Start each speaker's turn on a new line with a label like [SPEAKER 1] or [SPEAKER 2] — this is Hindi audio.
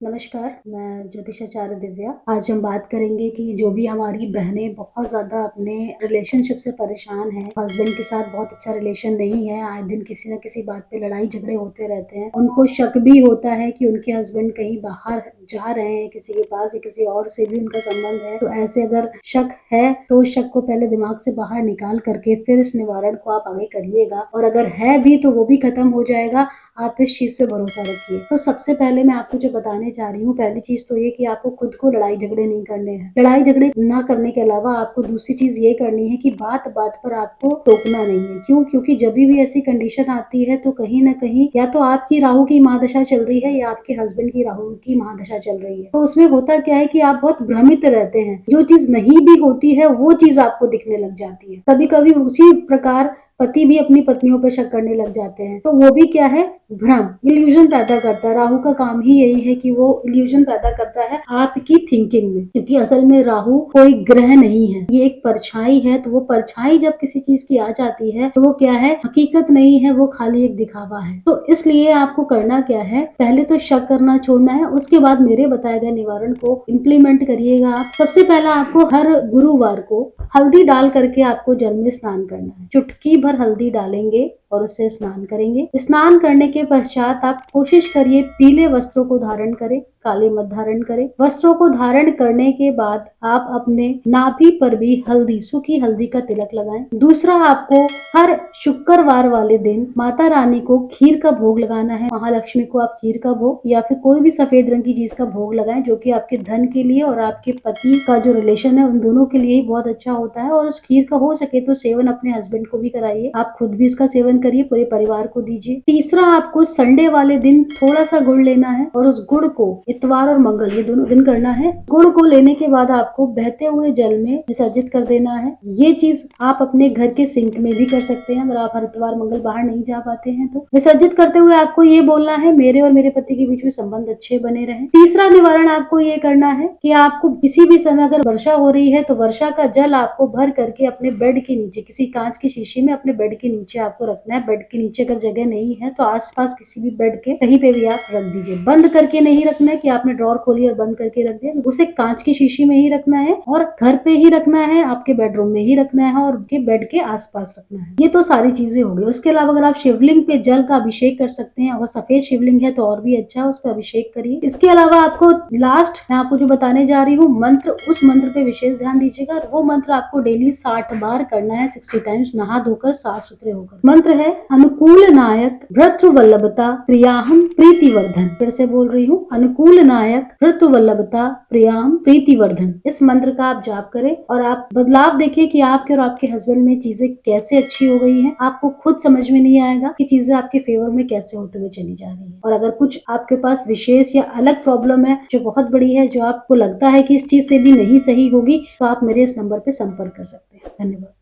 [SPEAKER 1] नमस्कार, मैं ज्योतिषाचार्य दिव्या। आज हम बात करेंगे कि जो भी हमारी बहनें बहुत ज़्यादा अपने रिलेशनशिप से परेशान हैं, हस्बैंड के साथ बहुत अच्छा रिलेशन नहीं है, आए दिन किसी न किसी बात पे लड़ाई झगड़े होते रहते हैं। उनको शक भी होता है कि उनके हस्बैंड कहीं बाहर जा रहे हैं किसी के पास या किसी और से भी उनका संबंध है। तो ऐसे अगर शक है तो उस शक को पहले दिमाग से बाहर निकाल करके फिर इस निवारण को आप आगे करिएगा, और अगर है भी तो वो भी खत्म हो जाएगा। आप इस चीज़ से भरोसा रखिए। तो सबसे पहले मैं आपको जो बताने जा रही हूँ, पहली चीज़ तो ये कि आपको खुद को लड़ाई झगड़े नहीं करने हैं। लड़ाई झगड़े ना करने के अलावा आपको दूसरी चीज़ ये करनी है कि बात-बात पर आपको टोकना नहीं है। क्यों? क्योंकि जब भी ऐसी कंडीशन आती है तो कहीं न कहीं या तो आपकी राहु की महादशा चल रही है या आपके हस्बैंड की राहु की महादशा चल रही है। तो उसमें होता क्या है कि आप बहुत भ्रमित रहते हैं। जो चीज़ नहीं भी होती है वो चीज़ आपको दिखने लग जाती है। कभी-कभी उसी प्रकार पति भी अपनी पत्नियों पर शक करने लग जाते हैं। तो वो भी क्या है? भ्रम, इल्यूजन पैदा करता है। राहु का काम ही यही है कि वो इल्यूजन पैदा करता है आपकी थिंकिंग में, क्योंकि असल में राहु कोई ग्रह नहीं है, ये एक परछाई है। तो वो परछाई जब किसी चीज की आ जाती है तो वो क्या है? हकीकत नहीं है, वो खाली एक दिखावा है। तो इसलिए आपको करना क्या है? पहले तो शक करना छोड़ना है, उसके बाद मेरे बताए गए निवारण को इम्प्लीमेंट करिएगा आप। सबसे पहला आपको हर गुरुवार को हल्दी डाल करके आपको जल में स्नान करना है। चुटकी भर हल्दी डालेंगे और उससे स्नान करेंगे। स्नान करने के पश्चात आप कोशिश करिए पीले वस्त्रों को धारण करें, काले मत धारण करें। वस्त्रों को धारण करने के बाद आप अपने नाभि पर भी हल्दी, सूखी हल्दी का तिलक लगाएं। दूसरा, आपको हर शुक्रवार वाले दिन माता रानी को खीर का भोग लगाना है। महालक्ष्मी को आप खीर का भोग या फिर कोई भी सफेद रंग की चीज का भोग लगाएं, जो कि आपके धन के लिए और आपके पति का जो रिलेशन है उन दोनों के लिए ही बहुत अच्छा होता है। और उस खीर का हो सके तो सेवन अपने हस्बैंड को भी कराइए, आप खुद भी उसका सेवन करिए, पूरे परिवार को दीजिए। तीसरा, आपको संडे वाले दिन थोड़ा सा गुड़ लेना है और उस गुड़ को इतवार और मंगल ये दोनों दिन करना है। गुड़ को लेने के बाद आपको बहते हुए जल में विसर्जित कर देना है। ये चीज आप अपने घर के सिंक में भी कर सकते हैं, अगर आप हर इतवार मंगल बाहर नहीं जा पाते हैं तो। विसर्जित करते हुए आपको ये बोलना है, मेरे और मेरे पति के बीच में संबंध अच्छे बने रहे। तीसरा निवारण आपको ये करना है कि आपको किसी भी समय अगर वर्षा हो रही है तो वर्षा का जल आपको भर करके अपने बेड के नीचे, किसी कांच की शीशी में अपने बेड के नीचे आपको रखना है। बेड के नीचे अगर जगह नहीं है तो आसपास किसी भी बेड के कहीं पे भी आप रख दीजिए। बंद करके नहीं रखना है कि आपने ड्रॉर खोली और बंद करके रख दिया। उसे कांच की शीशी में ही रखना है और घर पे ही रखना है, आपके बेडरूम में ही रखना है और उनके बेड के आसपास रखना है। ये तो सारी चीजें हो गई। उसके अलावा अगर आप शिवलिंग पे जल का अभिषेक कर सकते हैं, अगर सफेद शिवलिंग है तो और भी अच्छा, उस पर अभिषेक करिए। इसके अलावा आपको लास्ट मैं आपको जो बताने जा रही हूँ मंत्र, उस मंत्र पे विशेष ध्यान दीजिएगा। वो मंत्र आपको डेली 60 बार करना है, 60 टाइम्स, नहा धोकर साफ सुथरे होकर। मंत्र है अनुकूल नायक भ्रतृ वल्लभता प्रियाहम प्रीतिवर्धन। फिर से बोल रही हूँ, अनुकूल नायक भ्रतृ वल्लभता प्रियाहम प्रीतिवर्धन। इस मंत्र का आप जाप करें और आप बदलाव देखिए कि आपके और आपके हस्बैंड में चीजें कैसे अच्छी हो गई हैं। आपको खुद समझ में नहीं आएगा कि चीजें आपके फेवर में कैसे होते हुए चली जा रही है। और अगर कुछ आपके पास विशेष या अलग प्रॉब्लम है जो बहुत बड़ी है, जो आपको लगता है कि इस चीज से भी नहीं सही होगी, तो आप मेरे इस नंबर पे संपर्क कर सकते हैं। धन्यवाद।